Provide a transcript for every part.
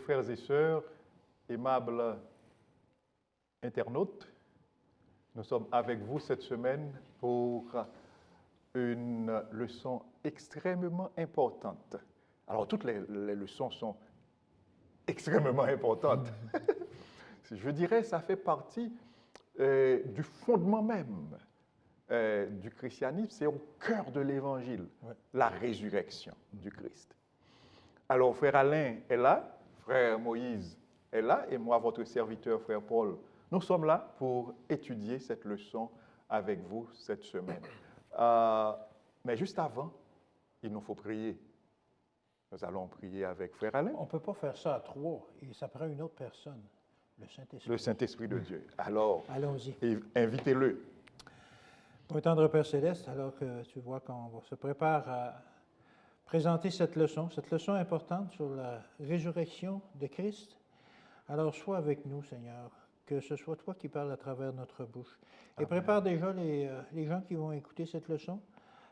frères et sœurs, aimables internautes, nous sommes avec vous cette semaine pour une leçon extrêmement importante. Alors, toutes les leçons sont extrêmement importantes. Je dirais que ça fait partie du fondement même du christianisme, c'est au cœur de l'évangile, la résurrection du Christ. Alors, frère Alain est là, frère Moïse est là, et moi, votre serviteur, frère Paul, nous sommes là pour étudier cette leçon avec vous cette semaine. Mais juste avant, il nous faut prier. Nous allons prier avec frère Alain. On ne peut pas faire ça à trois, et ça prend une autre personne, le Saint-Esprit. Le Saint-Esprit de Dieu. Alors, allons-y. Invitez-le. Mon tendre Père Céleste, alors que tu vois qu'on se prépare à présenter cette leçon importante sur la résurrection de Christ, alors sois avec nous, Seigneur, que ce soit toi qui parles à travers notre bouche. Et Amen. Prépare déjà les gens qui vont écouter cette leçon,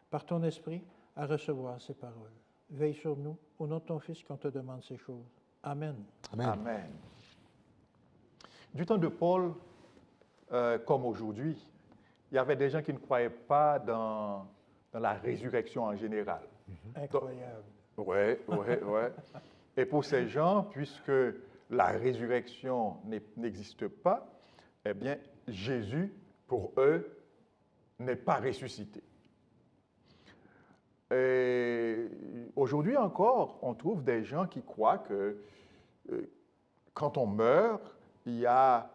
par ton esprit, à recevoir ces paroles. Veille sur nous, au nom de ton Fils, qu'on te demande ces choses. Amen. Amen. Amen. Du temps de Paul, comme aujourd'hui, il y avait des gens qui ne croyaient pas dans la résurrection en général. Incroyable. Oui. Et pour ces gens, puisque la résurrection n'existe pas, eh bien, Jésus, pour eux, n'est pas ressuscité. Et aujourd'hui encore, on trouve des gens qui croient que quand on meurt, il y a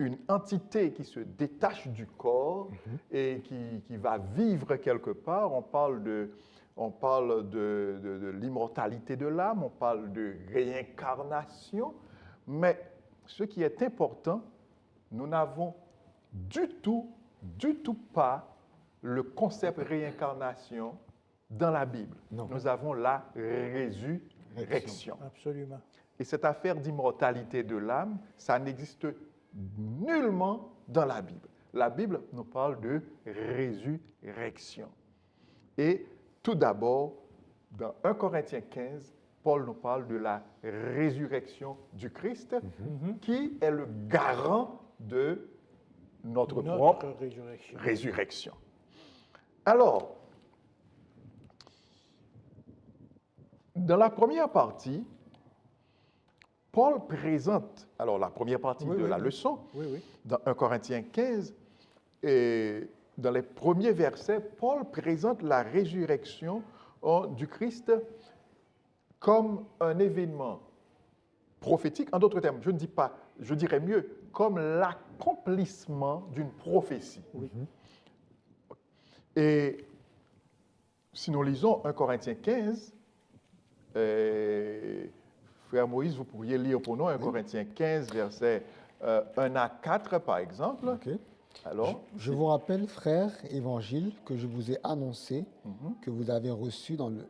une entité qui se détache du corps et qui va vivre quelque part. On parle de l'immortalité de l'âme, on parle de réincarnation, mais ce qui est important, nous n'avons du tout pas le concept réincarnation dans la Bible. Non. Nous avons la résurrection. Absolument. Et cette affaire d'immortalité de l'âme, ça n'existe nullement dans la Bible. La Bible nous parle de résurrection. Et tout d'abord, dans 1 Corinthiens 15, Paul nous parle de la résurrection du Christ, qui est le garant de notre propre résurrection. Alors, dans la première partie, Paul présente, alors la première partie de la leçon, dans 1 Corinthiens 15, et dans les premiers versets, Paul présente la résurrection du Christ comme un événement prophétique. En d'autres termes, je dirais mieux, comme l'accomplissement d'une prophétie. Et si nous lisons 1 Corinthiens 15, frère Moïse, vous pourriez lire pour nous 1 Corinthiens 15, versets 1 à 4, par exemple. Okay. Alors, je vous rappelle, frère, évangile que je vous ai annoncé, que vous avez reçu dans le...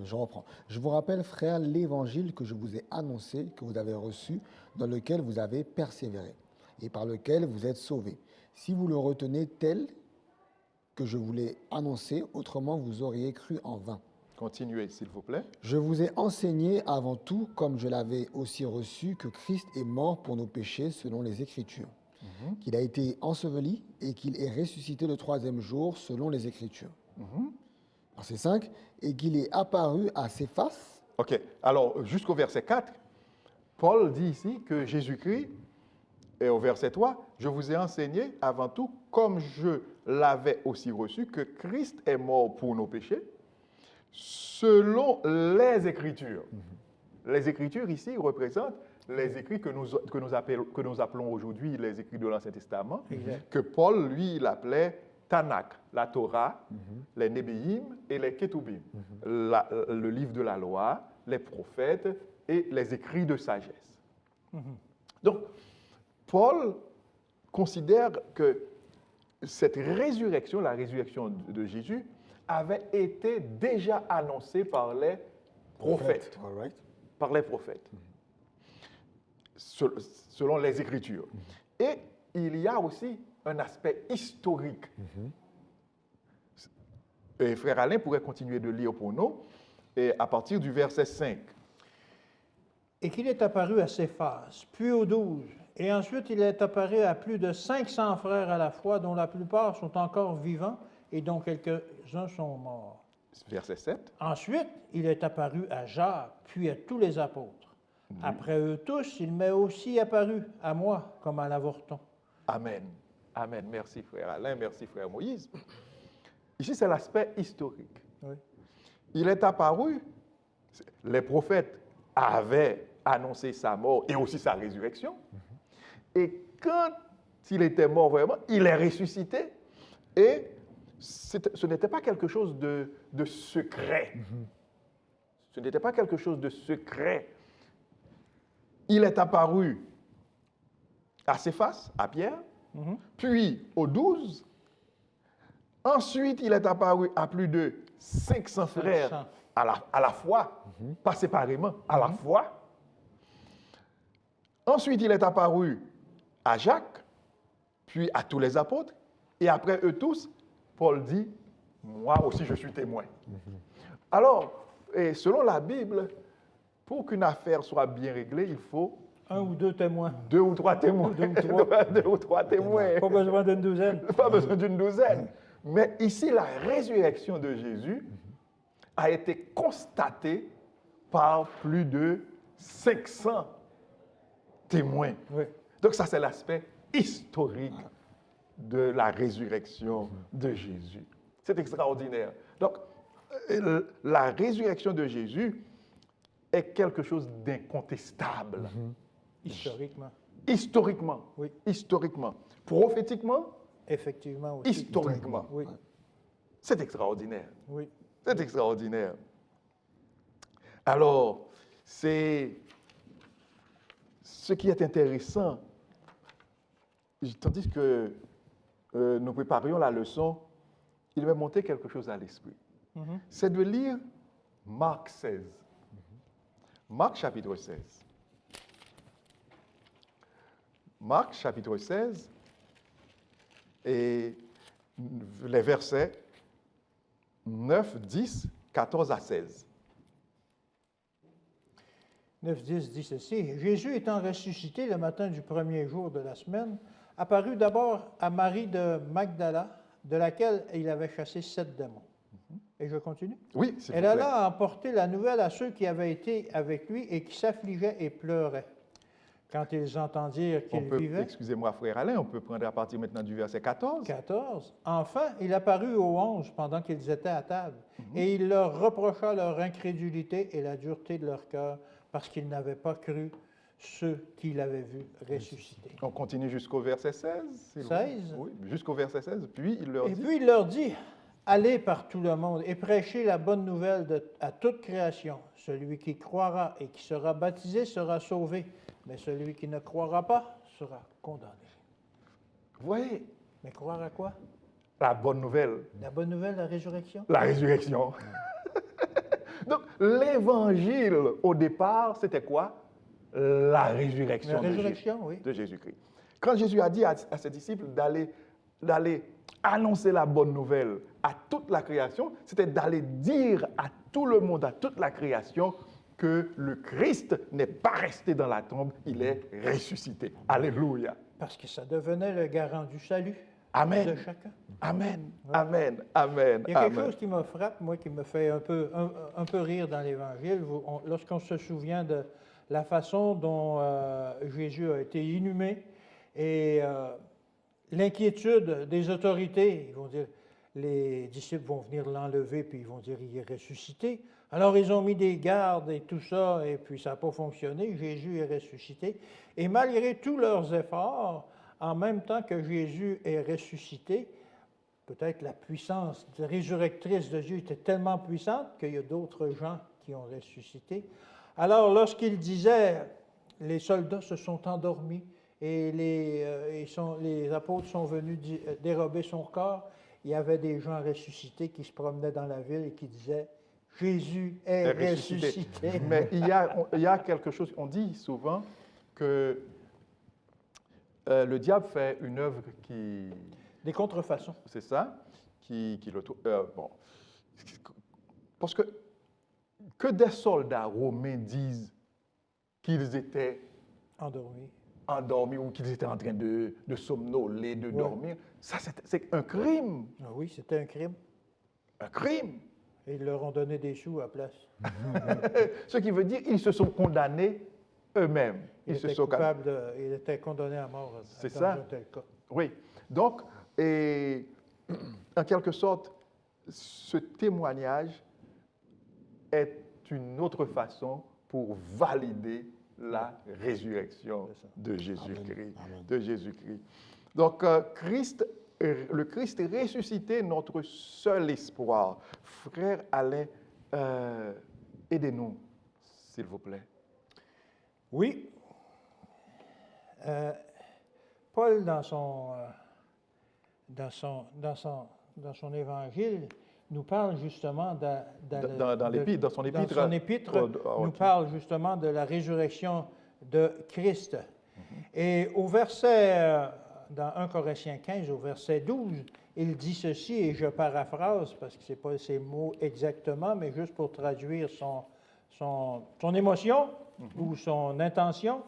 je reprends. Je vous rappelle, frère, l'évangile que je vous ai annoncé, que vous avez reçu, dans lequel vous avez persévéré, et par lequel vous êtes sauvés. Si vous le retenez tel que je vous l'ai annoncé, autrement vous auriez cru en vain. Continuez, s'il vous plaît. Je vous ai enseigné avant tout, comme je l'avais aussi reçu, que Christ est mort pour nos péchés selon les Écritures, qu'il a été enseveli et qu'il est ressuscité le troisième jour selon les Écritures. Verset 5, et qu'il est apparu à Céphas. OK. Alors, jusqu'au verset 4, Paul dit ici que Jésus-Christ, et au verset 3, je vous ai enseigné avant tout, comme je l'avais aussi reçu, que Christ est mort pour nos péchés, selon les Écritures. Les Écritures ici représentent les écrits que nous appelons aujourd'hui les écrits de l'Ancien Testament, que Paul, lui, il appelait Tanakh, la Torah, les Nébéim et les Ketubim, le livre de la loi, les prophètes et les écrits de sagesse. Donc, Paul considère que cette résurrection, la résurrection de Jésus, avait été déjà annoncée par les prophètes. Par les prophètes. Selon les Écritures. Et il y a aussi un aspect historique. Et frère Alain pourrait continuer de lire pour nous, et à partir du verset 5. et qu'il est apparu à Céphas, puis aux 12. Et ensuite, il est apparu à plus de 500 frères à la fois, dont la plupart sont encore vivants et dont quelques-uns sont morts. Verset 7. Ensuite, il est apparu à Jacques, puis à tous les apôtres. Après eux tous, il m'est aussi apparu à moi, comme à l'avorton. Amen. Amen. Merci frère Alain, merci frère Moïse. Ici, c'est l'aspect historique. Oui. Il est apparu, les prophètes avaient annoncé sa mort et aussi sa résurrection. Et quand il était mort vraiment, il est ressuscité. Et ce n'était pas quelque chose de secret. Ce n'était pas quelque chose de secret. Il est apparu à Céphas, à Pierre, puis aux 12. Ensuite, il est apparu à plus de 500 frères à la fois, pas séparément, à la fois. Ensuite, il est apparu à Jacques, puis à tous les apôtres, et après eux tous, Paul dit, moi aussi je suis témoin. Alors, et selon la Bible, pour qu'une affaire soit bien réglée, il faut 1 ou 2 témoins. 2 ou 3 témoins. 2 ou 3. 2 ou 3 témoins. Pas besoin d'une douzaine. Pas besoin d'une douzaine. Mais ici, la résurrection de Jésus a été constatée par plus de 500 témoins. Oui. Donc ça, c'est l'aspect historique de la résurrection de Jésus. C'est extraordinaire. Donc, la résurrection de Jésus est quelque chose d'incontestable. Historiquement. Historiquement. Oui. Historiquement. Prophétiquement, Effectivement aussi. historiquement. Oui. C'est extraordinaire. Oui. C'est extraordinaire. Alors, c'est ce qui est intéressant, tandis que nous préparions la leçon, il m'a monté quelque chose à l'esprit. C'est de lire Marc 16. Marc chapitre 16. Marc chapitre 16 et les versets 9, 10, 14 à 16. 9, 10 dit ceci. Jésus étant ressuscité le matin du premier jour de la semaine, apparut d'abord à Marie de Magdala, de laquelle il avait chassé 7 démons. Et je continue? Oui, s'il vous Elle plaît. alla emporter la nouvelle à ceux qui avaient été avec lui et qui s'affligeaient et pleuraient. Quand ils entendirent qu'il vivait, Excusez-moi, frère Alain, on peut prendre à partir maintenant du verset 14. 14. Enfin, il apparut aux 11 pendant qu'ils étaient à table, et il leur reprocha leur incrédulité et la dureté de leur cœur, parce qu'ils n'avaient pas cru ceux qu'il avait vus ressusciter. On continue jusqu'au verset 16. s'il vous plaît. 16. Oui, jusqu'au verset 16. Puis il leur Et dit, puis il leur dit, allez par tout le monde et prêchez la bonne nouvelle à toute création. Celui qui croira et qui sera baptisé sera sauvé, mais celui qui ne croira pas sera condamné. vous voyez, Mais croire à quoi? la bonne nouvelle, La bonne nouvelle, la résurrection? la résurrection. Donc, l'évangile, au départ, c'était quoi? La résurrection, La résurrection, oui. de Jésus-Christ. Quand Jésus a dit à ses disciples d'aller annoncer la bonne nouvelle à toute la création, c'était d'aller dire à tout le monde, à toute la création, que le Christ n'est pas resté dans la tombe, il est ressuscité. Alléluia. Parce que ça devenait le garant du salut Amen. de chacun. Amen. Amen. Amen. Il y a quelque Amen. chose qui me frappe, moi, qui me fait un peu rire dans l'Évangile, lorsqu'on se souvient de la façon dont Jésus a été inhumé et l'inquiétude des autorités. Ils vont dire, les disciples vont venir l'enlever, puis ils vont dire, il est ressuscité. Alors, ils ont mis des gardes et tout ça, et puis ça n'a pas fonctionné. Jésus est ressuscité. Et malgré tous leurs efforts, en même temps que Jésus est ressuscité, peut-être la puissance résurrectrice de Dieu était tellement puissante qu'il y a d'autres gens qui ont ressuscité. Alors, lorsqu'il disait, les soldats se sont endormis et les apôtres sont venus dérober son corps, il y avait des gens ressuscités qui se promenaient dans la ville et qui disaient, Jésus est ressuscité. Mais il y a quelque chose, on dit souvent que le diable fait une œuvre qui... Des contrefaçons. C'est ça, qui bon. Parce que des soldats romains disent qu'ils étaient endormi. endormis ou qu'ils étaient en train de somnoler, de Ouais. dormir. Ça, c'est un crime. Ah oui, c'était un crime. Un crime. Et ils leur ont donné des sous à la place. Ce qui veut dire qu'ils se sont condamnés eux-mêmes. Il était coupable, il était condamné à mort C'est dans ça. un tel cas. Oui. Donc, et, en quelque sorte, ce témoignage est une autre façon pour valider la résurrection C'est ça. de Jésus-Christ. Amen. De Jésus-Christ. Donc, le Christ est ressuscité, notre seul espoir. Frère Alain, aidez-nous, s'il vous plaît. Oui. Paul, dans son évangile, nous parle justement Dans son épître, dans son épître, nous parle justement de la résurrection de Christ. Et au verset, dans 1 Corinthiens 15, au verset 12, il dit ceci, et je paraphrase, parce que ce n'est pas ces mots exactement, mais juste pour traduire son émotion ou son intention.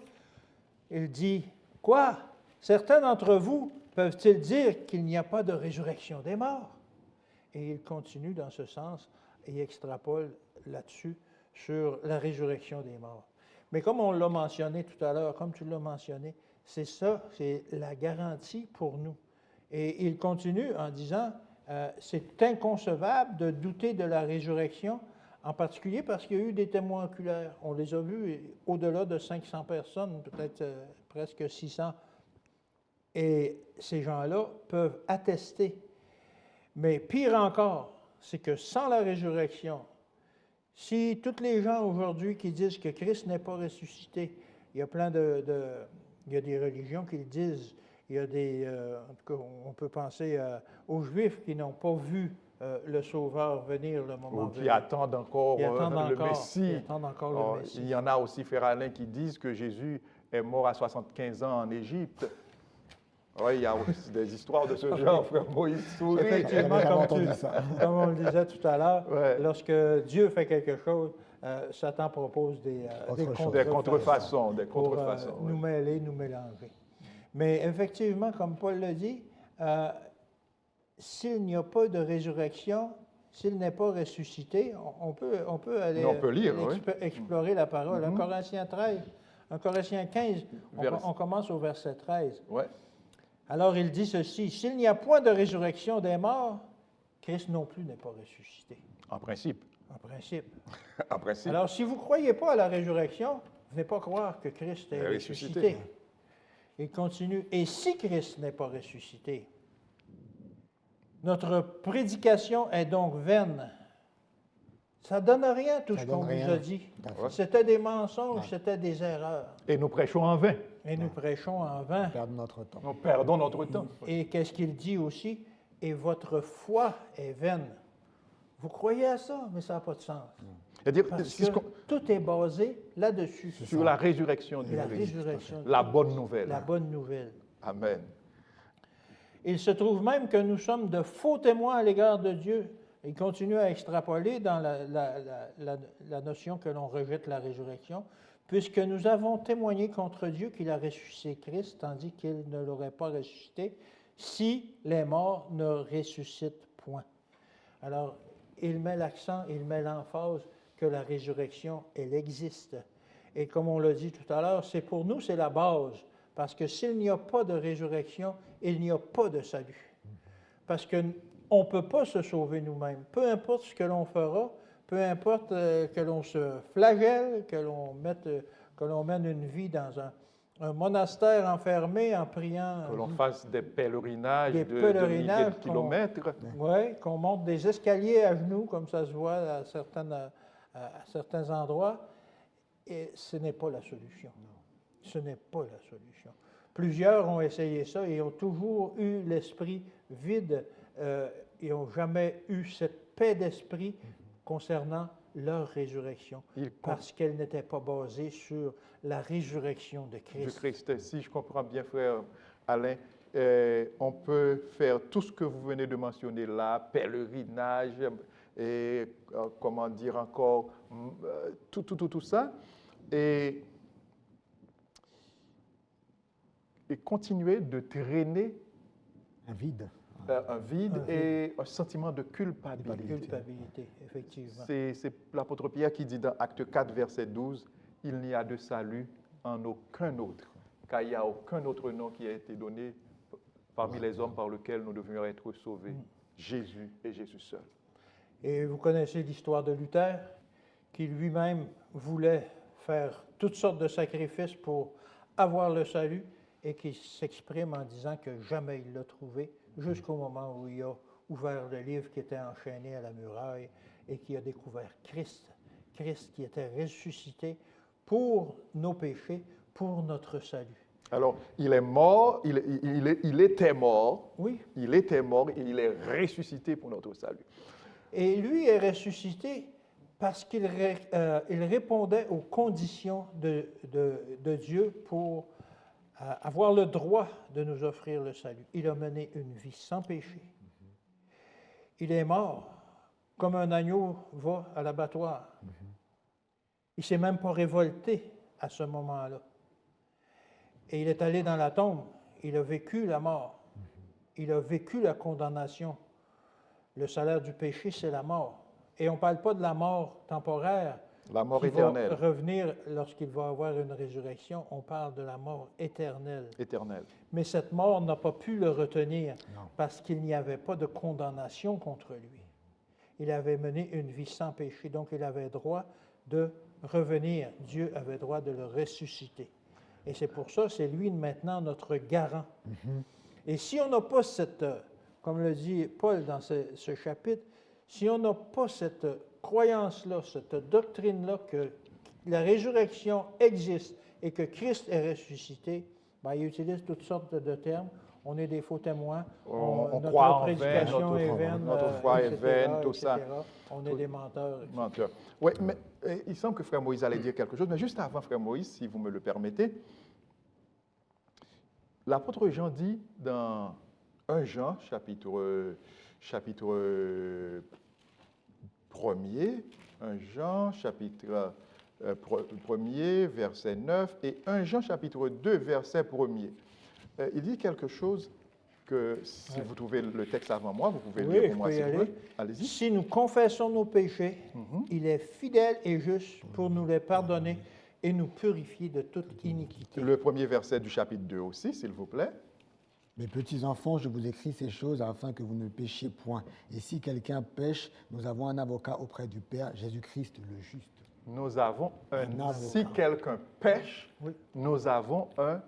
Il dit, « Quoi? Certains d'entre vous peuvent-ils dire qu'il n'y a pas de résurrection des morts? » Et il continue dans ce sens et extrapole là-dessus sur la résurrection des morts. Mais comme on l'a mentionné tout à l'heure, comme tu l'as mentionné, c'est ça, c'est la garantie pour nous. Et il continue en disant, c'est inconcevable de douter de la résurrection, en particulier parce qu'il y a eu des témoins oculaires. On les a vus au-delà de 500 personnes, peut-être presque 600. Et ces gens-là peuvent attester. Mais pire encore, c'est que sans la résurrection, si tous les gens aujourd'hui qui disent que Christ n'est pas ressuscité, il y a plein il y a des religions qui le disent, il y a en tout cas, on peut penser aux Juifs qui n'ont pas vu le Sauveur venir le moment Ou qui venu. attendent encore le Messie. Ils attendent encore le Messie. Il y en a aussi, frère Alain, qui disent que Jésus est mort à 75 ans en Égypte. Oui, il y a aussi des histoires de ce genre, frère Moïse sourit. Effectivement, J'avais entendu ça. comme on le disait tout à l'heure, Ouais. lorsque Dieu fait quelque chose, Satan propose des contrefaçons. pour Ouais. nous mêler, nous mélanger. Mais effectivement, comme Paul le dit, s'il n'y a pas de résurrection, s'il n'est pas ressuscité, on peut aller On peut lire, oui. explorer la parole. 1 Corinthiens 13, 1 Corinthiens 15, on commence au verset 13. Ouais. Alors il dit ceci, s'il n'y a point de résurrection des morts, Christ non plus n'est pas ressuscité. En principe. En principe. En principe. Alors si vous ne croyez pas à la résurrection, vous n'allez pas croire que Christ est ressuscité. Il continue, et si Christ n'est pas ressuscité, notre prédication est donc vaine. Ça ne donne rien tout ce qu'on vous a dit. C'était des mensonges, c'était des erreurs. Et nous prêchons en vain. Et nous prêchons en vain. Notre temps. Nous perdons notre temps. Et qu'est-ce qu'il dit aussi? Et votre foi est vaine. Vous croyez à ça, mais ça n'a pas de sens. C'est-à-dire, Parce que tout est basé là-dessus. sur la résurrection du La Christ. résurrection. La bonne nouvelle. La bonne nouvelle. Amen. Il se trouve même que nous sommes de faux témoins à l'égard de Dieu. Il continue à extrapoler dans la notion que l'on rejette la résurrection, puisque nous avons témoigné contre Dieu qu'il a ressuscité Christ, tandis qu'il ne l'aurait pas ressuscité, si les morts ne ressuscitent point. Alors, il met l'accent, il met l'emphase que la résurrection, elle existe. Et comme on l'a dit tout à l'heure, c'est pour nous, c'est la base. Parce que s'il n'y a pas de résurrection, il n'y a pas de salut. Parce qu'on ne peut pas se sauver nous-mêmes. Peu importe ce que l'on fera, peu importe que l'on se flagelle, que l'on mène une vie dans un monastère enfermé en priant. Que l'on fasse des pèlerinages Des de pèlerinages milliers de kilomètres. Oui, qu'on monte des escaliers à genoux, comme ça se voit à certains endroits. Et ce n'est pas la solution. Ce n'est pas la solution. Plusieurs ont essayé ça et ont toujours eu l'esprit vide et n'ont jamais eu cette paix d'esprit concernant leur résurrection, parce qu'elle n'était pas basée sur la résurrection de Christ. Si je comprends bien, frère Alain, on peut faire tout ce que vous venez de mentionner là, pèlerinage, et comment dire encore, tout ça, et et continuer de traîner Un vide. un vide Un et un sentiment de culpabilité. Culpabilité, effectivement. C'est l'apôtre Pierre qui dit dans Acte 4, verset 12, « Il n'y a de salut en aucun autre, car il n'y a aucun autre nom qui a été donné parmi les hommes par lequel nous devions être sauvés. Jésus et Jésus seul. » Et vous connaissez l'histoire de Luther, qui lui-même voulait faire toutes sortes de sacrifices pour avoir le salut et qui s'exprime en disant que jamais il l'a trouvé, jusqu'au moment où il a ouvert le livre qui était enchaîné à la muraille et qui a découvert Christ. Christ qui était ressuscité pour nos péchés, pour notre salut. Alors, il est mort, il était mort, Oui, il était mort et il est ressuscité pour notre salut. et lui est ressuscité parce qu'il il répondait aux conditions de Dieu pour avoir le droit de nous offrir le salut. Il a mené une vie sans péché. Il est mort comme un agneau va à l'abattoir. Il ne s'est même pas révolté à ce moment-là. Et il est allé dans la tombe. Il a vécu la mort. Il a vécu la condamnation. Le salaire du péché, c'est la mort. Et on ne parle pas de la mort temporaire, La mort qui éternelle. va revenir lorsqu'il va avoir une résurrection. On parle de la mort éternelle. Éternelle. Mais cette mort n'a pas pu le retenir Non. parce qu'il n'y avait pas de condamnation contre lui. Il avait mené une vie sans péché, donc il avait droit de revenir. Dieu avait droit de le ressusciter. Et c'est pour ça, c'est lui maintenant notre garant. Et si on n'a pas cette, comme le dit Paul dans ce chapitre, si on n'a pas cette croyance-là, cette doctrine-là que la résurrection existe et que Christ est ressuscité, ben, il utilise toutes sortes de termes. On est des faux témoins. On notre croit en vain, prédication est vaine. notre foi est etc., vaine, tout ça. etc. On est des menteurs. etc. Menteur. Oui, mais il semble que Frère Moïse allait dire quelque chose, mais juste avant Frère Moïse, si vous me le permettez, l'apôtre Jean dit dans 1 Jean, chapitre 1er, 1 Jean, chapitre 1er, verset 9, et 1 Jean, chapitre 2, verset 1er. Il dit quelque chose que, si vous trouvez le texte avant moi, vous pouvez le Oui, lire je pour moi, peux y s'il vous aller. plaît. Allez-y. Si nous confessons nos péchés, il est fidèle et juste pour nous les pardonner et nous purifier de toute iniquité. Le premier verset du chapitre 2 aussi, s'il vous plaît. Mes petits enfants, je vous écris ces choses afin que vous ne péchiez point. Et si quelqu'un pêche, nous avons un avocat auprès du Père, Jésus-Christ le juste. Nous avons Un avocat. si quelqu'un pêche, Oui. nous avons un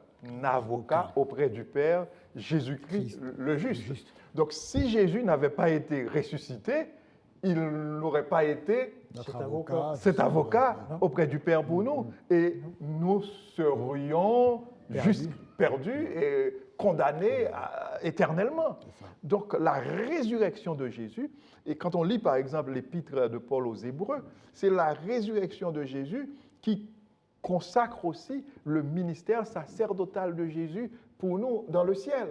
avocat auprès du Père, Jésus-Christ le juste. Juste. Donc, si Jésus n'avait pas été ressuscité, il n'aurait pas été Notre avocat. cet avocat Non. auprès du Père pour nous. Et nous serions juste perdus et condamnés éternellement. Donc, la résurrection de Jésus, et quand on lit par exemple l'épître de Paul aux Hébreux, c'est la résurrection de Jésus qui consacre aussi le ministère sacerdotal de Jésus pour nous dans le ciel,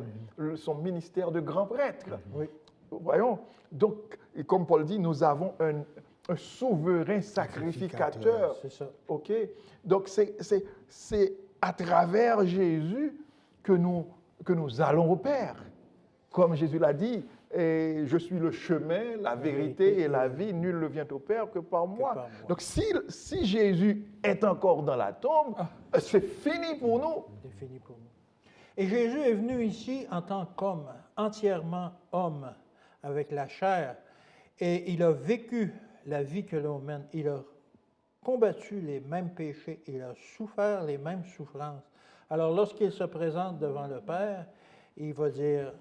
son ministère de grand prêtre. Oui. Voyons, donc, et comme Paul dit, nous avons un souverain sacrificateur. C'est ça. OK? Donc, c'est à travers Jésus que nous allons au Père. Comme Jésus l'a dit, et je suis le chemin, la vérité et la vie, nul ne vient au Père que par moi. par moi. Donc, si Jésus est encore dans la tombe, c'est fini pour nous. C'est fini pour nous. Et Jésus est venu ici en tant qu'homme, entièrement homme, avec la chair, et il a vécu la vie que l'on mène. Il a combattu les mêmes péchés, il a souffert les mêmes souffrances. Alors, lorsqu'il se présente devant le Père, il va dire,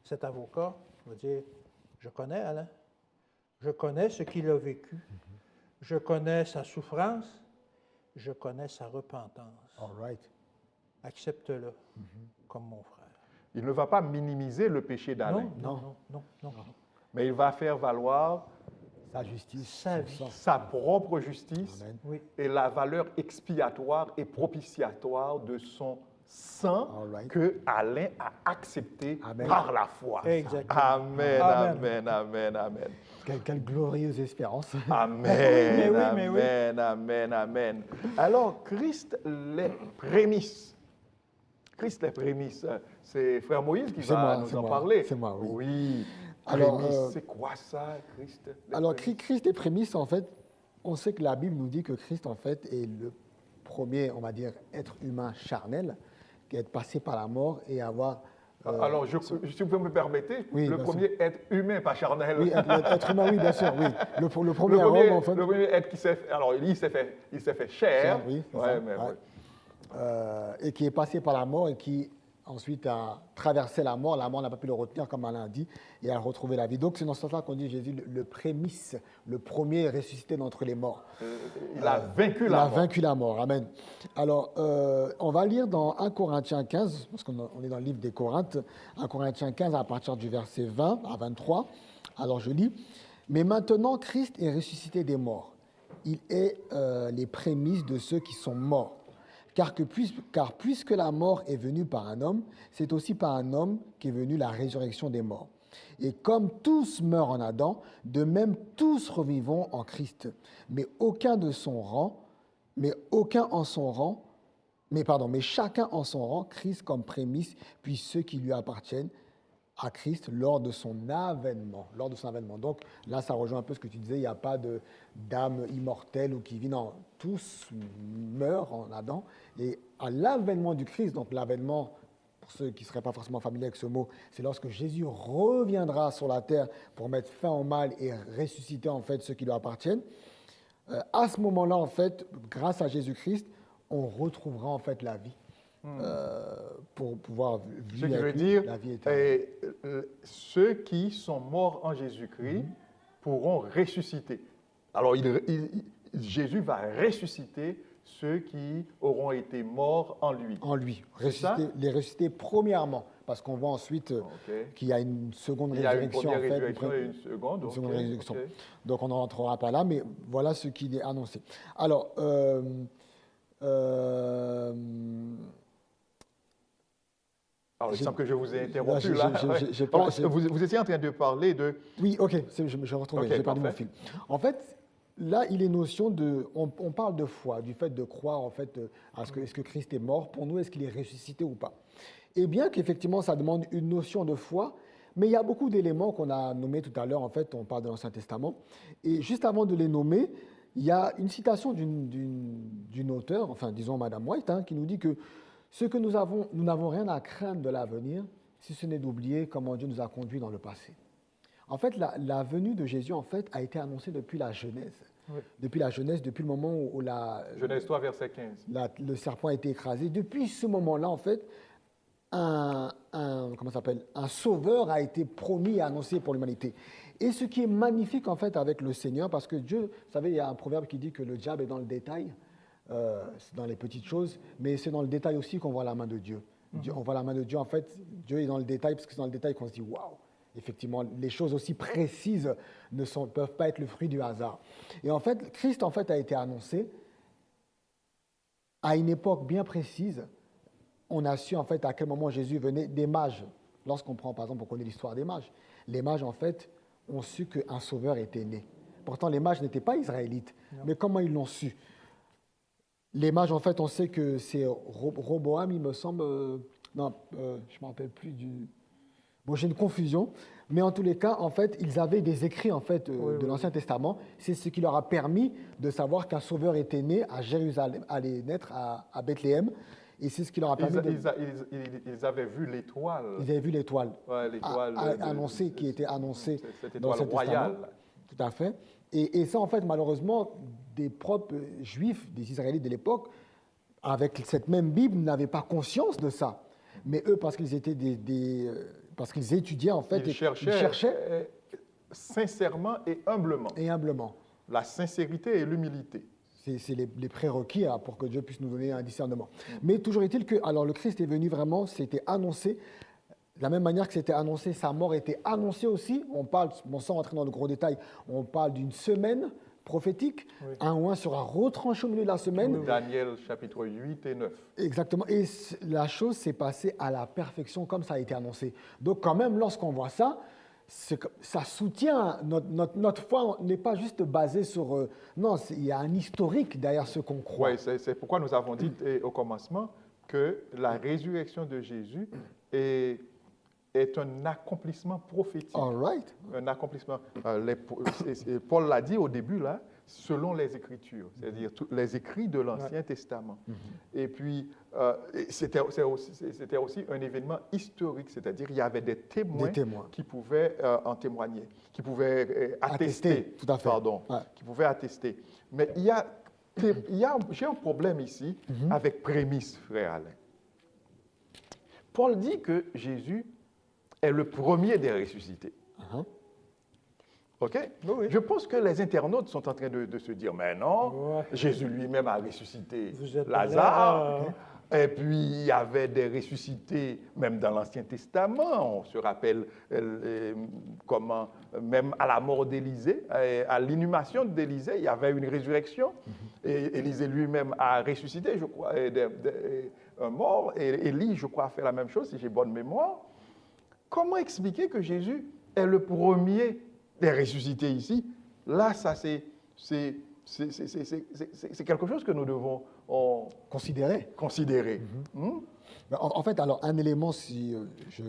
cet avocat va dire, je connais Alain, je connais ce qu'il a vécu, je connais sa souffrance, je connais sa repentance. All right. Accepte-le comme mon frère. Il ne va pas minimiser le péché d'Alain, Non. mais il va faire valoir Sa justice, Sa son vie. sang. sa propre justice Amen. Oui, et la valeur expiatoire et propitiatoire de son sang All right. que Alain a accepté Amen. par la foi. exactement. Amen, Amen. amen, amen, amen. Quelle glorieuse espérance. Amen, Mais oui. amen, amen, amen. Alors, Christ les prémices. Christ les prémices, c'est Frère Moïse qui C'est va moi, nous c'est en moi, parler. c'est moi, oui. Oui. Alors, Prémices, c'est quoi ça, Christ? les Alors, prémices? Christ est prémisse, en fait, on sait que la Bible nous dit que Christ, en fait, est le premier, on va dire, être humain charnel, qui est passé par la mort et avoir... Alors, si vous me permettez, Oui, le bien premier être humain, pas charnel. Oui, être humain, oui, bien sûr, oui. Le premier le homme, en fait. premier être qui s'est fait, alors il s'est fait chair. Oui, c'est Ouais, ça, mais, ouais. ouais. Et qui est passé par la mort et qui ensuite a traversé la mort. La mort n'a pas pu le retenir, comme Alain a dit, et a retrouvé la vie. Donc c'est dans ce sens-là qu'on dit Jésus, le prémisse, le premier ressuscité d'entre les morts. Il a vaincu Il la a mort. vaincu la mort, amen. Alors, on va lire dans 1 Corinthiens 15, parce qu'on est dans le livre des Corinthes, 1 Corinthiens 15 à partir du verset 20 à 23. Alors je lis, « Mais maintenant Christ est ressuscité des morts. Il est les prémices de ceux qui sont morts. Car puisque la mort est venue par un homme, c'est aussi par un homme qu'est venue la résurrection des morts. Et comme tous meurent en Adam, de même tous revivons en Christ. Mais chacun en son rang, Christ comme prémisse, puis ceux qui lui appartiennent à Christ lors de son avènement. Donc là, ça rejoint un peu ce que tu disais, il n'y a pas d'âme immortelle ou qui vit, non, tous meurent en Adam. Et à l'avènement du Christ, donc l'avènement, pour ceux qui ne seraient pas forcément familiers avec ce mot, c'est lorsque Jésus reviendra sur la terre pour mettre fin au mal et ressusciter en fait ceux qui lui appartiennent. À ce moment-là, en fait, grâce à Jésus-Christ, on retrouvera en fait la vie. Pour pouvoir Ce qui vivre veut avec lui, dire, la vie éternelle. ceux qui sont morts en Jésus-Christ pourront ressusciter. Alors, Jésus va ressusciter ceux qui auront été morts en lui. En lui, ça? les ressusciter premièrement, parce qu'on voit ensuite Ok. qu'il y a une seconde Il y a une résurrection. première en fait, résurrection et une seconde. une seconde ok, résurrection. ok. Donc on n'en rentrera pas là, mais voilà ce qui est annoncé. Alors, Alors, il J'ai- semble que je vous ai interrompu j'ai- là. j'ai- j'ai Alors, pas- j'ai- vous étiez en train de parler de... oui, ok, je me retrouve, Ok, j'ai perdu mon parfait. fil. En fait, là, il est notion de, on parle de foi, du fait de croire en fait à ce que, est-ce que Christ est mort pour nous, est-ce qu'il est ressuscité ou pas. Et bien qu'effectivement, ça demande une notion de foi, mais il y a beaucoup d'éléments qu'on a nommés tout à l'heure. En fait, on parle de l'Ancien Testament, et juste avant de les nommer, il y a une citation d'une auteure, enfin disons Madame White, hein, qui nous dit que ce que nous n'avons rien à craindre de l'avenir, si ce n'est d'oublier comment Dieu nous a conduits dans le passé. En fait, la venue de Jésus en fait, a été annoncée depuis la Genèse. Oui. Depuis la Genèse, depuis le moment où Genèse 3, verset 15. le serpent a été écrasé. Depuis ce moment-là, en fait, un sauveur a été promis et annoncé pour l'humanité. Et ce qui est magnifique, en fait, avec le Seigneur, parce que Dieu, vous savez, il y a un proverbe qui dit que le diable est dans le détail, c'est dans les petites choses, mais c'est dans le détail aussi qu'on voit la main de Dieu. On voit la main de Dieu, en fait, Dieu est dans le détail, parce que c'est dans le détail qu'on se dit, waouh, effectivement, les choses aussi précises ne peuvent pas être le fruit du hasard. Et en fait, Christ, en fait, a été annoncé à une époque bien précise. On a su, en fait, à quel moment Jésus venait des mages. Lorsqu'on prend, par exemple, on connaît l'histoire des mages. Les mages, en fait, ont su qu'un sauveur était né. Pourtant, les mages n'étaient pas israélites. Non. Mais comment ils l'ont su? Les mages, en fait, on sait que c'est Roboam, il me semble. Je ne me rappelle plus du. Bon, j'ai une confusion. Mais en tous les cas, en fait, ils avaient des écrits en fait, de l'Ancien Testament. C'est ce qui leur a permis de savoir qu'un sauveur était né à Jérusalem, allait naître à Bethléem. Et c'est ce qui leur a permis ils avaient vu l'étoile. Ils avaient vu l'étoile. Ouais, l'étoile annoncée, qui était annoncée cette dans étoile cet royale. Testament. Tout à fait. Et ça, en fait, malheureusement, des propres Juifs, des Israélites de l'époque, avec cette même Bible, n'avaient pas conscience de ça. Mais eux, parce qu'ils étaient parce qu'ils étudiaient, en fait, ils cherchaient sincèrement et humblement. Et humblement. La sincérité et l'humilité. C'est les prérequis pour que Dieu puisse nous donner un discernement. Mais toujours est-il que, alors le Christ est venu vraiment, c'était annoncé, de la même manière que c'était annoncé, sa mort était annoncée aussi. On parle, sans rentrer dans le gros détail, on parle d'une semaine prophétique. Oui. Un oin sera retranché au milieu de la semaine. Oui. Daniel chapitre 8 et 9. Exactement. Et la chose s'est passée à la perfection comme ça a été annoncé. Donc quand même, lorsqu'on voit ça, ça soutient, notre foi n'est pas juste basée sur... non, il y a un historique derrière ce qu'on croit. Oui, c'est pourquoi nous avons dit au commencement que la résurrection de Jésus est un accomplissement prophétique. All right. Un accomplissement. Paul l'a dit au début, là, selon les Écritures, c'est-à-dire tous les écrits de l'Ancien Testament. Et puis, c'était aussi un événement historique, c'est-à-dire il y avait des témoins, qui pouvaient en témoigner, qui pouvaient attester. Tout à fait. Pardon, qui pouvaient attester. Mais j'ai un problème ici avec prémisse, frère Alain. Paul dit que Jésus est le premier des ressuscités. OK? Oui. Je pense que les internautes sont en train de se dire, mais non, Jésus lui-même a ressuscité Lazare. Et puis, il y avait des ressuscités, même dans l'Ancien Testament. On se rappelle comment, même à la mort d'Élisée, à l'inhumation d'Élisée, il y avait une résurrection. Et Élisée lui-même a ressuscité, je crois, un mort. Et Élie, je crois, a fait la même chose, si j'ai bonne mémoire. Comment expliquer que Jésus est le premier des ressuscités ici? Là, ça, c'est quelque chose que nous devons considérer. En fait, alors, un élément, si je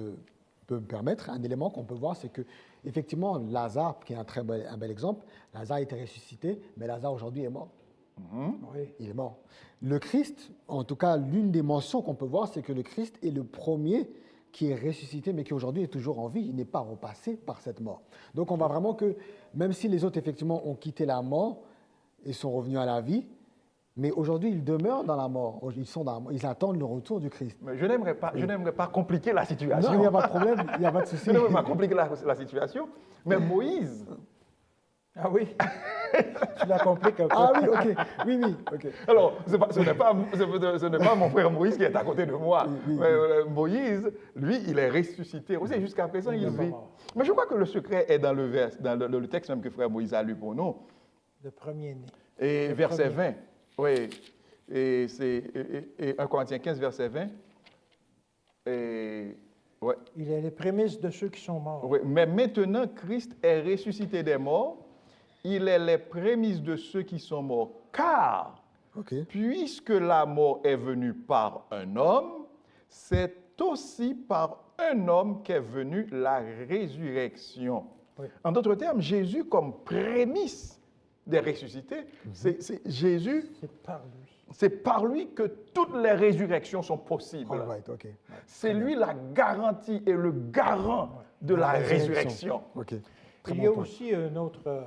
peux me permettre, un élément qu'on peut voir, c'est que, effectivement, Lazare, qui est un bel exemple, Lazare a été ressuscité, mais Lazare aujourd'hui est mort. Oui. Il est mort. Le Christ, en tout cas, l'une des mentions qu'on peut voir, c'est que le Christ est le premier qui est ressuscité, mais qui aujourd'hui est toujours en vie. Il n'est pas repassé par cette mort. Donc on voit vraiment que, même si les autres, effectivement, ont quitté la mort et sont revenus à la vie, mais aujourd'hui, ils demeurent dans la mort. Ils attendent le retour du Christ. Mais je n'aimerais pas compliquer la situation. Non, il n'y a pas de problème, il n'y a pas de souci. Je n'aimerais pas compliquer la situation, mais Moïse... Ah oui, tu la compliques un peu. Ah oui, ok. Oui, ok. Alors, ce n'est pas mon frère Moïse qui est à côté de moi. Moïse, lui, il est ressuscité. Aussi, jusqu'à présent, il vit. Mais je crois que le secret est dans le texte même que frère Moïse a lu pour nous. Le premier-né. Et verset 20. Oui. Et c'est 1 Corinthiens 15, verset 20. Ouais. Il est les prémices de ceux qui sont morts. Oui, mais maintenant, Christ est ressuscité des morts. Il est les prémices de ceux qui sont morts. Car, puisque la mort est venue par un homme, c'est aussi par un homme qu'est venue la résurrection. Oui. En d'autres termes, Jésus comme prémisse des ressuscités, Jésus, c'est par lui que toutes les résurrections sont possibles. C'est lui la garantie et le garant de la résurrection. Il y a aussi une autre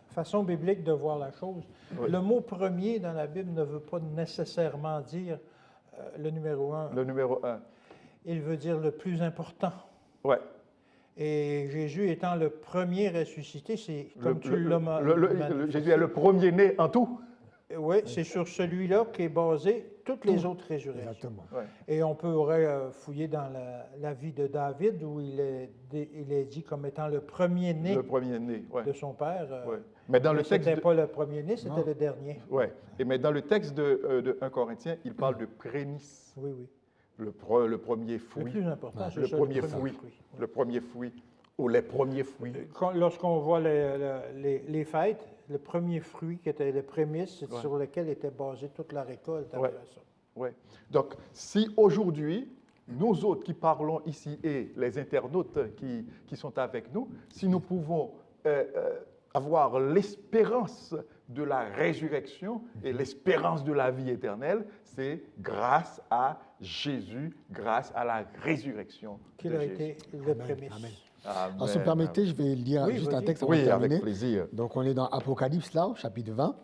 façon biblique de voir la chose. Le mot premier dans la Bible ne veut pas nécessairement dire le numéro un. Le numéro un. Il veut dire le plus important. Ouais. Et Jésus étant le premier ressuscité, c'est comme tu l'as manifesté. Jésus est le premier-né en tout. Oui, c'est sur celui-là qu'est basé toutes les autres résurrections. Exactement. Ouais. Et on pourrait fouiller dans la vie de David, où il est dit comme étant le premier-né de son père. Ouais. Mais dans le texte, ce n'était pas le premier-né, c'était le dernier. Oui, mais dans le texte de 1 Corinthiens, il parle de prémisse. Oui, oui. Le premier fruit. Le plus important, c'est le ça, premier fruit. Le premier fruit, ou les premiers fruits. Lorsqu'on voit les fêtes, le premier fruit qui était les prémices, c'est sur lequel était basée toute la récolte après ça. Oui. Donc, si aujourd'hui, nous autres qui parlons ici et les internautes qui sont avec nous, si nous pouvons avoir l'espérance de la résurrection et l'espérance de la vie éternelle, c'est grâce à Jésus, grâce à la résurrection qu'il de a Jésus. été le prémisse. Amen. Alors, si vous permettez, je vais lire juste un texte avant de terminer. Avec plaisir. Donc, on est dans Apocalypse, là, chapitre 20.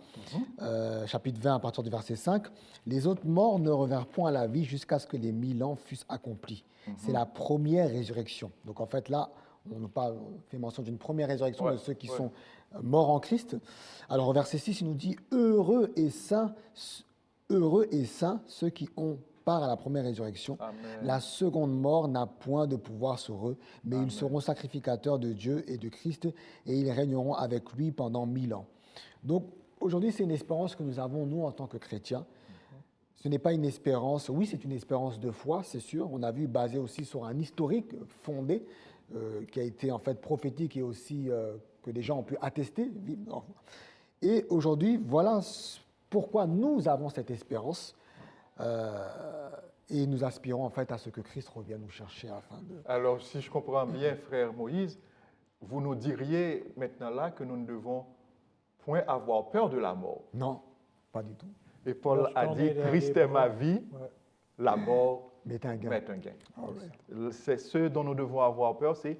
Chapitre 20, à partir du verset 5. Les autres morts ne revinrent point à la vie jusqu'à ce que les 1000 ans fussent accomplis. C'est la première résurrection. Donc, en fait, là, on fait mention d'une première résurrection de ceux qui sont morts en Christ. Alors, au verset 6, il nous dit « Heureux et saints ceux qui ont part à la première résurrection. Amen. La seconde mort n'a point de pouvoir sur eux, mais ils seront sacrificateurs de Dieu et de Christ, et ils régneront avec lui pendant 1000 ans. » Donc, aujourd'hui, c'est une espérance que nous avons, nous, en tant que chrétiens. Ce n'est pas une espérance, oui, c'est une espérance de foi, c'est sûr. On a vu, basée aussi sur un historique fondé, qui a été en fait prophétique et aussi que des gens ont pu attester. Et aujourd'hui, voilà pourquoi nous avons cette espérance. et nous aspirons en fait à ce que Christ revienne nous chercher afin de... Alors, si je comprends bien, frère Moïse, vous nous diriez maintenant là que nous ne devons point avoir peur de la mort. Non, pas du tout. Et Paul a Lorsqu'on dit, est dans Christ les est ma bras. vie, Ouais. la mort Mais un gain. m'est un gain. Ah ouais. C'est ce dont nous devons avoir peur, c'est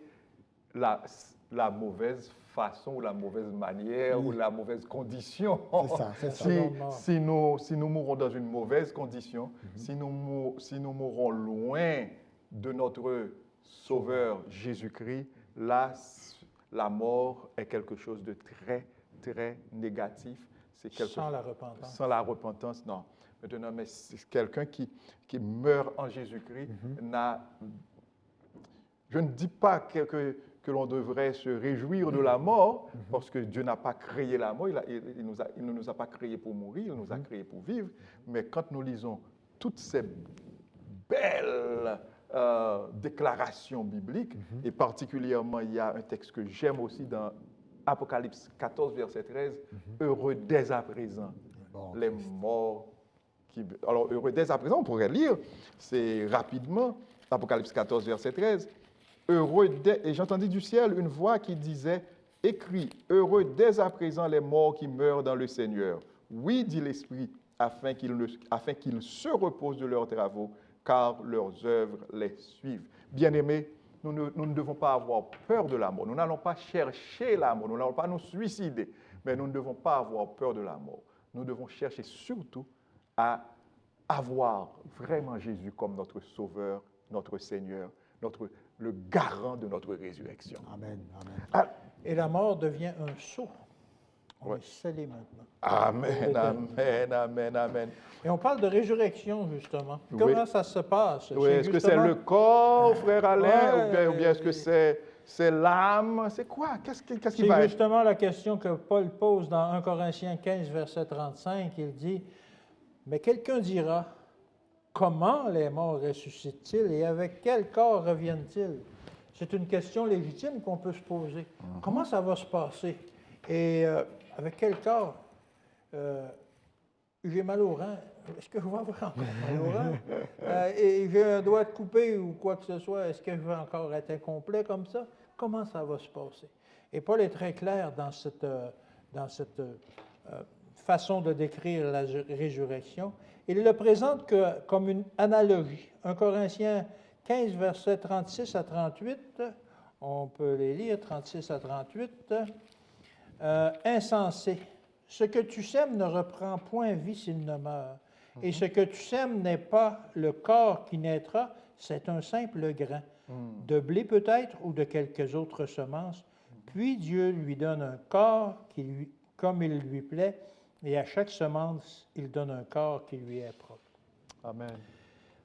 la mauvaise façon ou la mauvaise manière Oui. ou la mauvaise condition. C'est ça, c'est ça. Si nous mourons dans une mauvaise condition, si nous mourons loin de notre Sauveur Jésus-Christ, là, la mort est quelque chose de très, très négatif. C'est quelque Sans la repentance. Sans la repentance, non. Maintenant, mais c'est quelqu'un qui meurt en Jésus-Christ n'a... Je ne dis pas que l'on devrait se réjouir de la mort, parce que Dieu n'a pas créé la mort, il ne nous a pas créés pour mourir, il nous a créés pour vivre. Mais quand nous lisons toutes ces belles déclarations bibliques, et particulièrement, il y a un texte que j'aime aussi dans Apocalypse 14, verset 13, « Heureux dès à présent, Bon, les morts qui... » Alors, heureux dès à présent, on pourrait lire, c'est rapidement, Apocalypse 14, verset 13, « Heureux dès... » Et j'entendis du ciel une voix qui disait, « Écris, heureux dès à présent les morts qui meurent dans le Seigneur. Oui, dit l'Esprit, afin qu'ils se reposent de leurs travaux, car leurs œuvres les suivent. » Bien-aimés, nous ne devons pas avoir peur de la mort. Nous n'allons pas chercher la mort. Nous n'allons pas nous suicider. Mais nous ne devons pas avoir peur de la mort. Nous devons chercher surtout à avoir vraiment Jésus comme notre Sauveur, notre Seigneur, le garant de notre résurrection. Amen, amen. Ah, Et la mort devient un sceau. On Ouais. est scellé maintenant. Amen, amen, amen, amen. Et on parle de résurrection, justement. Oui. Comment ça se passe? Oui, est-ce que c'est justement- le corps, frère Alain, Ouais, ou bien est-ce que c'est l'âme? C'est quoi? Qu'est-ce qui C'est va être? justement la question que Paul pose dans 1 Corinthiens 15, verset 35. Il dit, « Mais quelqu'un dira, comment les morts ressuscitent-ils et avec quel corps reviennent-ils? » C'est une question légitime qu'on peut se poser. Comment ça va se passer? Et avec quel corps? J'ai mal au rein. Est-ce que je vais avoir encore mal au rein? Et j'ai un doigt de coupé ou quoi que ce soit. Est-ce que je vais encore être incomplet comme ça? Comment ça va se passer? Et Paul est très clair dans cette façon de décrire la résurrection. Il le présente comme une analogie. 1 Corinthiens 15, versets 36 à 38, on peut les lire, 36 à 38. Insensé, ce que tu sèmes ne reprend point vie s'il ne meurt. Et ce que tu sèmes n'est pas le corps qui naîtra, c'est un simple grain, de blé peut-être ou de quelques autres semences. Puis Dieu lui donne un corps comme il lui plaît, et à chaque semence, il donne un corps qui lui est propre. Amen.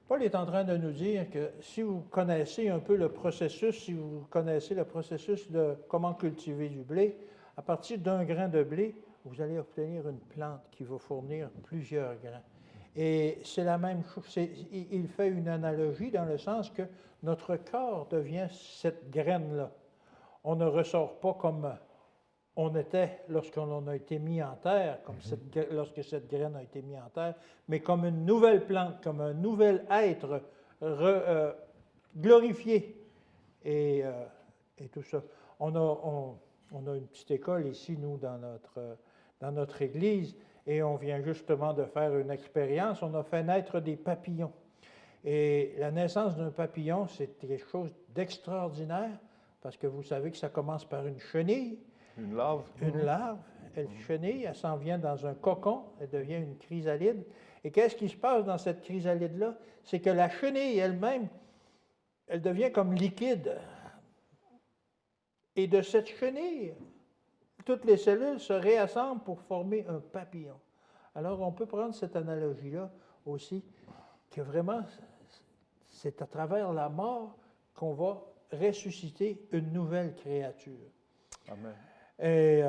Paul est en train de nous dire que si vous connaissez un peu le processus, si vous connaissez le processus de comment cultiver du blé, à partir d'un grain de blé, vous allez obtenir une plante qui va fournir plusieurs grains. Et c'est la même chose. Il fait une analogie dans le sens que notre corps devient cette graine-là. On ne ressort pas comme on était lorsqu'on a été mis en terre, comme lorsque cette graine a été mise en terre, mais comme une nouvelle plante, comme un nouvel être glorifié. Et tout ça. On a une petite école ici, nous, dans notre église, et on vient justement de faire une expérience. On a fait naître des papillons. Et la naissance d'un papillon, c'est quelque chose d'extraordinaire, parce que vous savez que ça commence par une chenille. Une larve. Une larve, elle chenille, elle s'en vient dans un cocon, elle devient une chrysalide. Et qu'est-ce qui se passe dans cette chrysalide-là? C'est que la chenille elle-même, elle devient comme liquide. Et de cette chenille, toutes les cellules se réassemblent pour former un papillon. Alors, on peut prendre cette analogie-là aussi, que vraiment, c'est à travers la mort qu'on va ressusciter une nouvelle créature. Amen. Et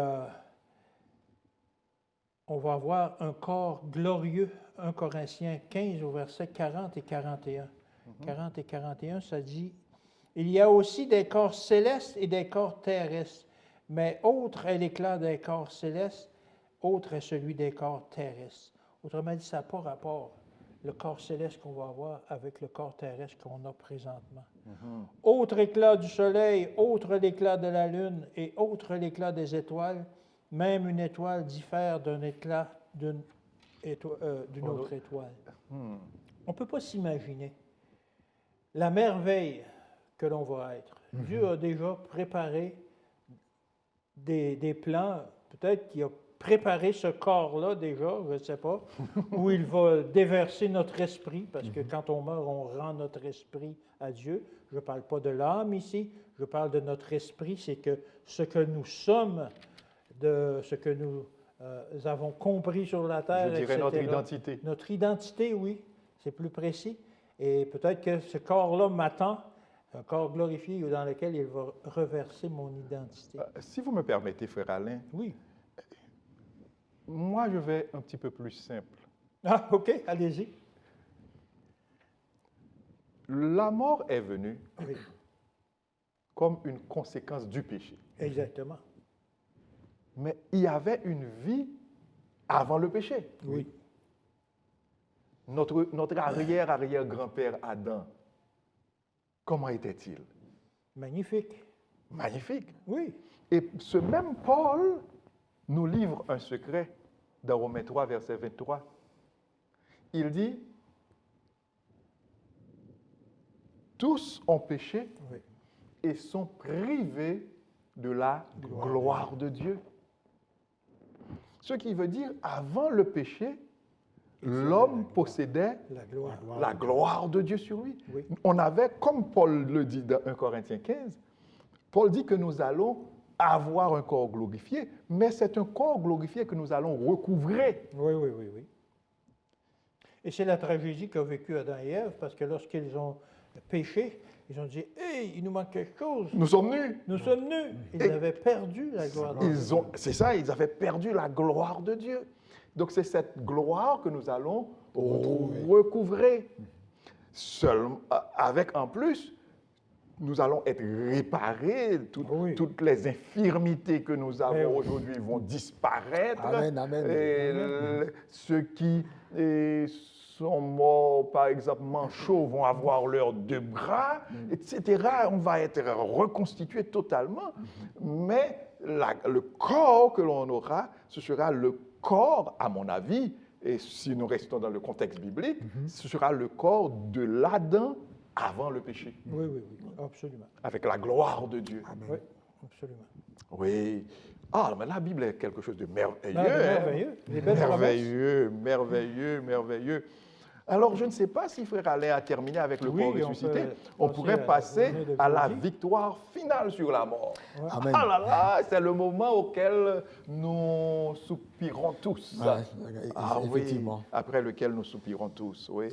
on va avoir un corps glorieux, 1 Corinthiens 15 au verset 40 et 41. 40 et 41, ça dit, « Il y a aussi des corps célestes et des corps terrestres, mais autre est l'éclat des corps célestes, autre est celui des corps terrestres. » Autrement dit, ça n'a pas rapport. le corps céleste qu'on va avoir avec le corps terrestre qu'on a présentement. Autre éclat du soleil, autre l'éclat de la lune et autre l'éclat des étoiles. Même une étoile diffère d'un éclat d'une autre étoile. On ne peut pas s'imaginer la merveille que l'on va être. Dieu a déjà préparé des plans, peut-être qu'il a préparé ce corps-là déjà, je ne sais pas, où il va déverser notre esprit, parce que quand on meurt, on rend notre esprit à Dieu. Je ne parle pas de l'âme ici, je parle de notre esprit, c'est que ce que nous sommes, de ce que nous avons compris sur la terre, Je dirais etc. notre identité. Notre identité, oui, c'est plus précis. Et peut-être que ce corps-là m'attend, un corps glorifié dans lequel il va reverser mon identité. Si vous me permettez, frère Alain, Oui. moi je vais un petit peu plus simple. Ah, OK, allez-y. La mort est venue Oui, comme une conséquence du péché. exactement. Mais il y avait une vie avant le péché. Oui. Notre arrière-arrière-grand-père Adam, comment était-il? Magnifique. Magnifique. Oui. Et ce même Paul nous livre un secret dans Romains 3, verset 23. Il dit, tous ont péché Oui. et sont privés de la gloire de Dieu. Ce qui veut dire, avant le péché, l'homme possédait La gloire. la gloire de Dieu sur lui. Oui. On avait, comme Paul le dit dans 1 Corinthiens 15, Paul dit que nous allons avoir un corps glorifié, mais c'est un corps glorifié que nous allons recouvrer. Oui, oui, oui, oui. Et c'est la tragédie qu'a vécu Adam et Ève, parce que lorsqu'ils ont péché, ils ont dit « Hey, il nous manque quelque chose. Nous sommes nus. Nous sommes nus. » Ils Et- avaient perdu la gloire de Dieu. C'est ça, ils avaient perdu la gloire de Dieu. Donc c'est cette gloire que nous allons recouvrer. Avec en plus, nous allons être réparés, Oui. toutes les infirmités que nous avons Eh oui. aujourd'hui vont disparaître. Amen, amen. Et ceux qui sont morts, par exemple, manchots, vont avoir leurs deux bras, etc. On va être reconstitué totalement. Mais le corps que l'on aura, ce sera le corps, à mon avis, et si nous restons dans le contexte biblique, ce sera le corps de l'Adam avant le péché, Oui, oui, oui, absolument. avec la gloire de Dieu. Oui, absolument. Oui. Ah, mais la Bible est quelque chose de merveilleux. Non, de merveilleux. Les belles Merveilleux, merveilleux, merveilleux. Alors, je ne sais pas si Frère Alain a terminé avec le Oui, corps on ressuscité. peut On passer pourrait à la passer journée de à la jeudi. victoire finale sur la mort. Amen. Ah là là, c'est le moment auquel nous soupirons tous. Ouais, Ah oui, effectivement. après lequel nous soupirons tous, oui.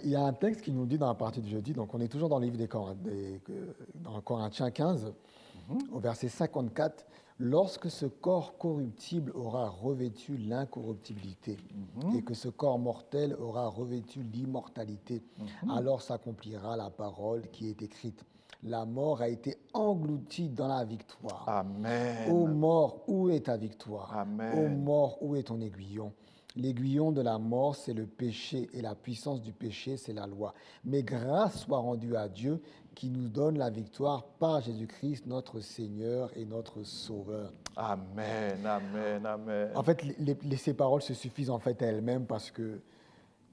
Il y a un texte qui nous dit dans la partie de jeudi, donc on est toujours dans le livre dans Corinthiens 15, au verset 54, « Lorsque ce corps corruptible aura revêtu l'incorruptibilité et que ce corps mortel aura revêtu l'immortalité, alors s'accomplira la parole qui est écrite. La mort a été engloutie dans la victoire. Amen. Ô mort, où est ta victoire? Amen. Ô mort, où est ton aiguillon? L'aiguillon de la mort, c'est le péché, et la puissance du péché, c'est la loi. Mais grâce soit rendue à Dieu qui nous donne la victoire par Jésus-Christ, notre Seigneur et notre Sauveur. » Amen, amen, amen. En fait, ces paroles se suffisent en fait à elles-mêmes parce que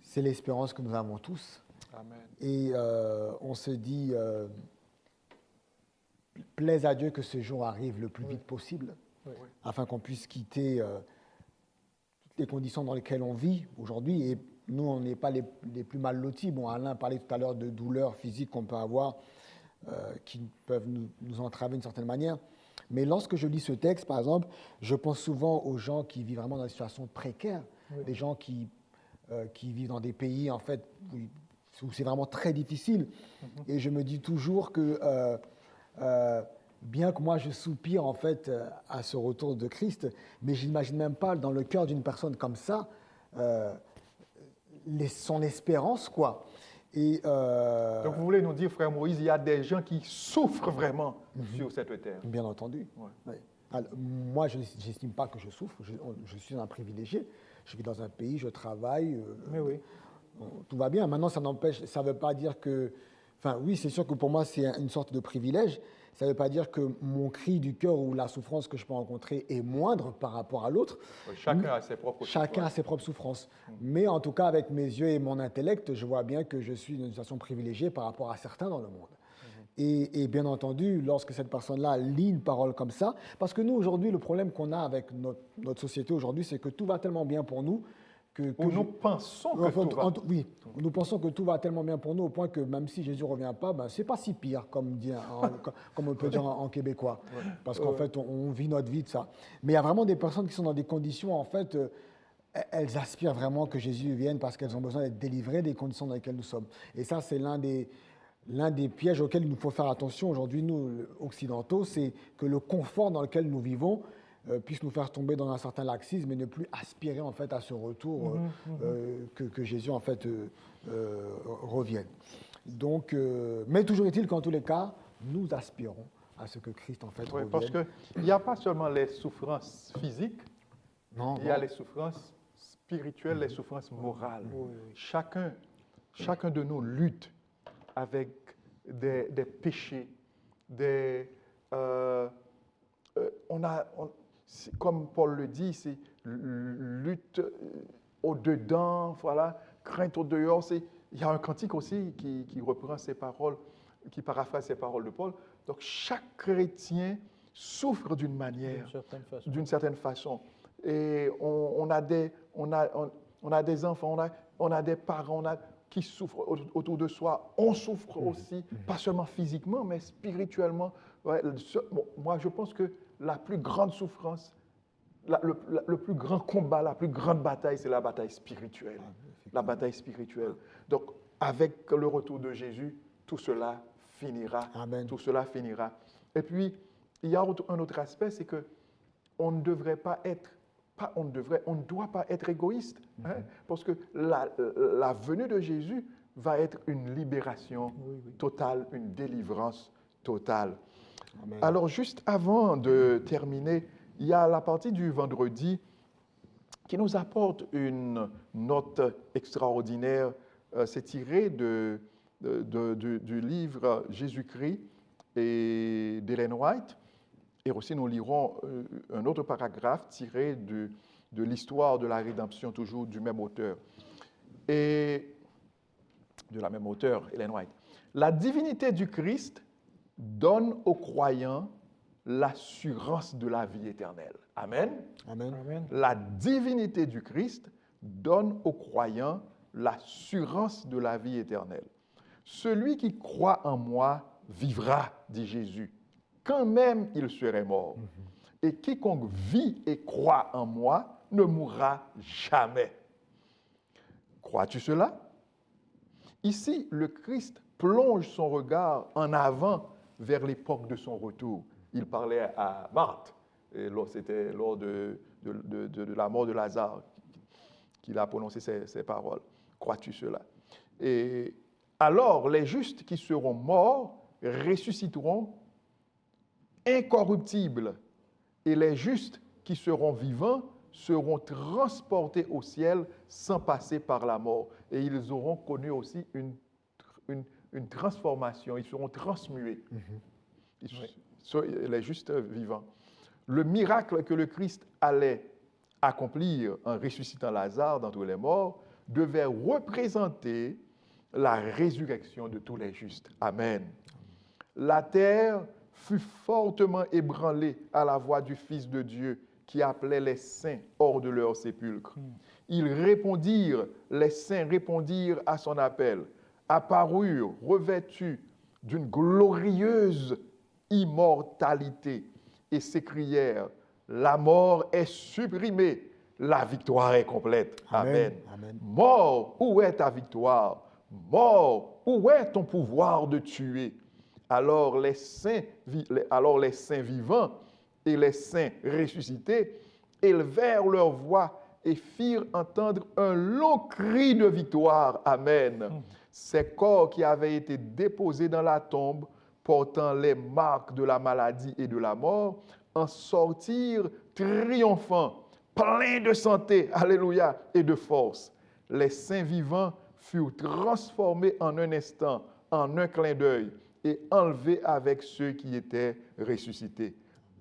c'est l'espérance que nous avons tous. Amen. Et on se dit, plaise à Dieu que ce jour arrive le plus vite possible, afin qu'on puisse quitter toutes les conditions dans lesquelles on vit aujourd'hui. Et nous, on n'est pas les plus mal lotis. Bon, Alain parlait tout à l'heure de douleurs physiques qu'on peut avoir, qui peuvent nous entraver d'une certaine manière. Mais lorsque je lis ce texte, par exemple, je pense souvent aux gens qui vivent vraiment dans des situations précaires, des gens qui vivent dans des pays, en fait, où c'est vraiment très difficile. Et je me dis toujours que, bien que moi je soupire, en fait, à ce retour de Christ, mais je n'imagine même pas dans le cœur d'une personne comme ça, son espérance, quoi. Et, Donc vous voulez nous dire, frère Moïse, il y a des gens qui souffrent vraiment sur cette terre. bien entendu. Ouais. Ouais. Alors, moi, je n'estime pas que je souffre. Je suis un privilégié. Je vis dans un pays, je travaille. Mais oui. tout va bien. Maintenant, ça ne veut pas dire que... Enfin, oui, c'est sûr que pour moi, c'est une sorte de privilège. Ça ne veut pas dire que mon cri du cœur ou la souffrance que je peux rencontrer est moindre par rapport à l'autre. Chacun a ses propres Chacun a souffrances. ses propres souffrances. Mais en tout cas, avec mes yeux et mon intellect, je vois bien que je suis dans une situation privilégiée par rapport à certains dans le monde. Et bien entendu, lorsque cette personne-là lit une parole comme ça, parce que nous, aujourd'hui, le problème qu'on a avec notre société aujourd'hui, c'est que tout va tellement bien pour nous que Où nous pensons que Enfin, tout va. oui, nous pensons que tout va tellement bien pour nous au point que même si Jésus ne revient pas, ben, ce n'est pas si pire, comme on peut dire en québécois. Parce qu'en fait, on vit notre vie de ça. Mais il y a vraiment des personnes qui sont dans des conditions, en fait, elles aspirent vraiment que Jésus vienne parce qu'elles ont besoin d'être délivrées des conditions dans lesquelles nous sommes. Et ça, c'est l'un des pièges auxquels il nous faut faire attention aujourd'hui, nous, occidentaux, c'est que le confort dans lequel nous vivons puisse nous faire tomber dans un certain laxisme et ne plus aspirer en fait à ce retour que Jésus en fait revienne. Donc, mais toujours est-il qu'en tous les cas, nous aspirons à ce que Christ en fait revienne. Parce qu'il n'y a pas seulement les souffrances physiques, il y a les souffrances spirituelles, les souffrances morales. Chacun de nous lutte avec des péchés, comme Paul le dit, c'est lutte au-dedans, voilà, crainte au-dehors. Il y a un cantique aussi qui reprend ces paroles, qui paraphrase ces paroles de Paul. Donc, chaque chrétien souffre d'une manière, d'une certaine façon. Et on a des enfants, on a des parents qui souffrent autour de soi. On souffre aussi, pas seulement physiquement, mais spirituellement. Ouais, moi, je pense que la plus grande souffrance, le plus grand combat, la plus grande bataille, c'est la bataille spirituelle. La bataille spirituelle. Donc, avec le retour de Jésus, tout cela finira. Amen. Tout cela finira. Et puis, il y a un autre aspect, c'est que on ne doit pas être égoïste, hein, parce que la venue de Jésus va être une libération totale, une délivrance totale. Amen. Alors, juste avant de terminer, il y a la partie du vendredi qui nous apporte une note extraordinaire. C'est tiré du livre Jésus-Christ et d'Ellen White. Et aussi, nous lirons un autre paragraphe tiré de l'histoire de la rédemption, toujours du même auteur. Et de la même auteur, Ellen White. La divinité du Christ donne aux croyants l'assurance de la vie éternelle. Amen. Amen. Amen. La divinité du Christ donne aux croyants l'assurance de la vie éternelle. Celui qui croit en moi vivra, dit Jésus, quand même il serait mort. Et quiconque vit et croit en moi ne mourra jamais. Crois-tu cela? Ici, le Christ plonge son regard en avant vers l'époque de son retour. Il parlait à Marthe, et c'était lors de la mort de Lazare qu'il a prononcé ces paroles. Crois-tu cela? Et alors, les justes qui seront morts ressusciteront incorruptibles, et les justes qui seront vivants seront transportés au ciel sans passer par la mort. Et ils auront connu aussi une transformation, ils seront transmués. Les justes vivants. Le miracle que le Christ allait accomplir en ressuscitant Lazare d'entre les morts devait représenter la résurrection de tous les justes. Amen. La terre fut fortement ébranlée à la voix du Fils de Dieu qui appelait les saints hors de leur sépulcre. Les saints répondirent à son appel, apparurent revêtus d'une glorieuse immortalité et s'écrièrent, la mort est supprimée, la victoire est complète. Amen. Amen. Mort, où est ta victoire? Mort, où est ton pouvoir de tuer? Alors les saints vivants et les saints ressuscités élevèrent leur voix et firent entendre un long cri de victoire. Amen. Ces corps qui avaient été déposés dans la tombe, portant les marques de la maladie et de la mort, en sortirent triomphants, pleins de santé, alléluia, et de force. Les saints vivants furent transformés en un instant, en un clin d'œil, et enlevés avec ceux qui étaient ressuscités.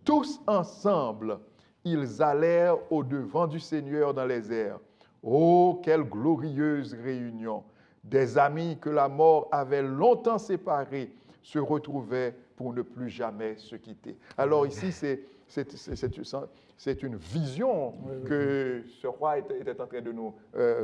Tous ensemble, ils allèrent au-devant du Seigneur dans les airs. Oh, quelle glorieuse réunion! Des amis que la mort avait longtemps séparés se retrouvaient pour ne plus jamais se quitter. Alors ici, c'est une vision que ce roi était en train de nous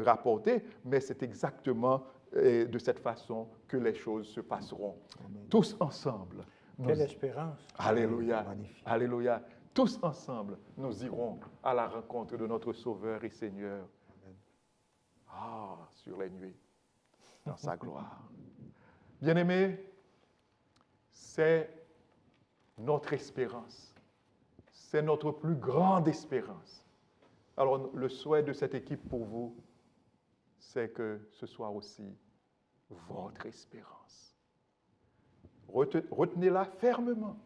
rapporter, mais c'est exactement de cette façon que les choses se passeront. Amen. Tous ensemble. Quelle espérance. Alléluia. Magnifique. Alléluia. Tous ensemble, nous irons à la rencontre de notre Sauveur et Seigneur. Sur les nuées, dans sa gloire. Bien-aimés, c'est notre espérance. C'est notre plus grande espérance. Alors, le souhait de cette équipe pour vous, c'est que ce soit aussi votre espérance. Retenez-la fermement,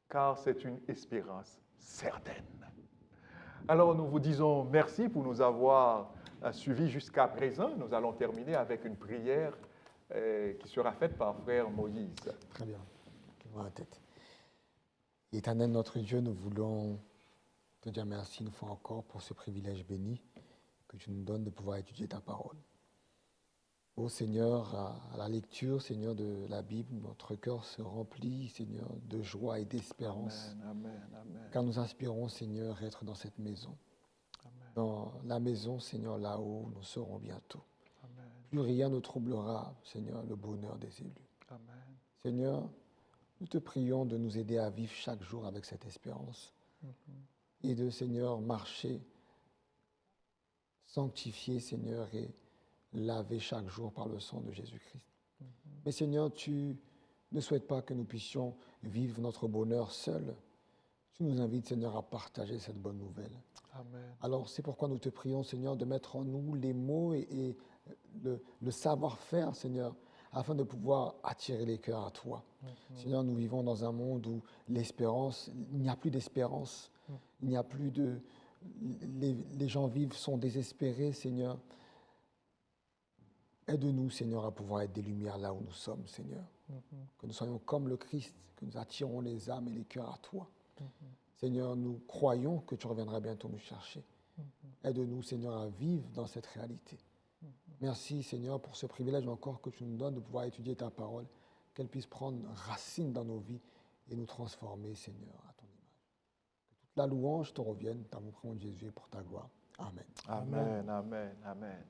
car c'est une espérance certaine. Alors, nous vous disons merci pour nous avoir suivis jusqu'à présent. Nous allons terminer avec une prière qui sera faite par frère Moïse. Très bien. Lève la tête. Éternel notre Dieu, nous voulons te dire merci une fois encore pour ce privilège béni que tu nous donnes de pouvoir étudier ta parole. Ô Seigneur, à la lecture, Seigneur, de la Bible, notre cœur se remplit, Seigneur, de joie et d'espérance. Amen, amen. Car nous aspirons, Seigneur, à être dans cette maison. Amen. Dans la maison, Seigneur, là où nous serons bientôt. Amen. Plus rien ne troublera, Seigneur, le bonheur des élus. Amen. Seigneur, nous te prions de nous aider à vivre chaque jour avec cette espérance et de, Seigneur, marcher sanctifié, Seigneur, et lavé chaque jour par le sang de Jésus-Christ. Mais Seigneur, tu ne souhaites pas que nous puissions vivre notre bonheur seuls. Tu nous invites, Seigneur, à partager cette bonne nouvelle. Amen. Alors, c'est pourquoi nous te prions, Seigneur, de mettre en nous les mots et le savoir-faire, Seigneur, afin de pouvoir attirer les cœurs à toi. Seigneur, nous vivons dans un monde où l'espérance, il n'y a plus d'espérance, il n'y a plus de... Les gens vivent, sont désespérés, Seigneur. Aide-nous, Seigneur, à pouvoir être des lumières là où nous sommes, Seigneur. Que nous soyons comme le Christ, que nous attirons les âmes et les cœurs à toi. Seigneur, nous croyons que tu reviendras bientôt nous chercher. Aide-nous, Seigneur, à vivre dans cette réalité. Merci, Seigneur, pour ce privilège encore que tu nous donnes de pouvoir étudier ta parole, qu'elle puisse prendre racine dans nos vies et nous transformer, Seigneur, à ton image. Que toute la louange te revienne, dans mon prénom de Jésus et pour ta gloire. Amen. Amen, amen, amen.